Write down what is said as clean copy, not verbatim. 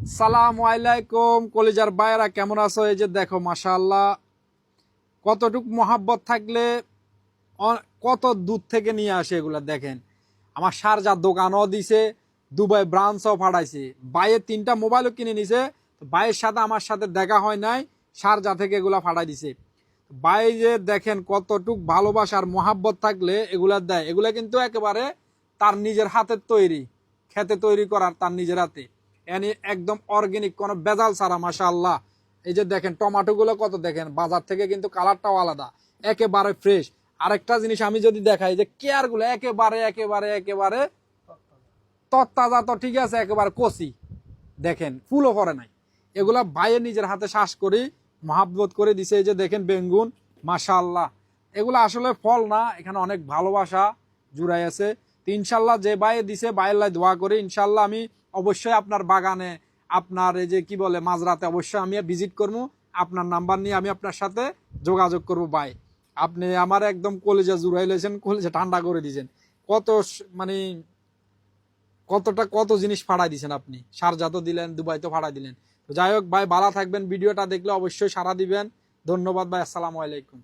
সালামু আলাইকুম কলিজার ভাইরা, কেমন আছো? এই যে দেখো মাশাআল্লাহ, কতটুক মহাব্বত থাকলে কত দূর থেকে নিয়ে আসে এগুলা। দেখেন আমার শারজার দোকানও দিছে, দুবাই ব্রাঞ্চও ফাটাইছে। ভাইয়ের 3টা মোবাইলও কিনে নিছে। ভাইয়ের সাথে আমার সাথে দেখা হয় নাই, শারজা থেকে এগুলা ফাটাই দিছে। ভাই যে দেখেন কতটুক ভালোবাসার মহাব্বত থাকলে এগুলা দেয়। এগুলা কিন্তু একেবারে তার নিজের হাতের তৈরি, খেতে তৈরি করার তার নিজের হাতে, একদম অর্গানিক, কোনো বেজাল ছাড়া। মাশাআল্লাহ, এই যে দেখেন টমেটো গুলো কত, দেখেন বাজার থেকে কিন্তু কালারটাও আলাদা, একেবারে ফ্রেশ। আরেকটা জিনিস আমি যদি দেখাই, যে কেয়ার গুলো একেবারে একেবারে একেবারে তত্তাজা, তো ঠিক আছে, একেবারে কচি, দেখেন ফুলও করে নাই। এগুলা ভাইয়ের নিজের হাতে শ্বাস করি মহাব্বত করে দিছে। এই যে দেখেন বেঙ্গুন, মাশাআল্লাহ, এগুলো আসলে ফল না, এখানে অনেক ভালোবাসা জুড়াই আছে। তো ইনশাল্লাহ যে ভাই দিছে, ভাইয়ের দোয়া করি, ইনশাল্লাহ আমি অবশ্যই আপনার বাগানে, আপনার এই যে কি বলে মাঝরাতে অবশ্যই আমি ভিজিট করবো। আপনার নাম্বার নিয়ে আমি আপনার সাথে যোগাযোগ করব। ভাই আপনি আমার একদম কলেজে জুড়াই লেছেন, কলেজে ঠান্ডা করে দিয়েছেন। কত মানে কত জিনিস ফাড়াই দিছেন আপনি। শারজাত দিলেন, দুবাই তো ফাড়াই দিলেন। তো যাই হোক ভাই, ভালো থাকবেন। ভিডিওটা দেখলে অবশ্যই সাড়া দিবেন। ধন্যবাদ ভাই, আসসালামু আলাইকুম।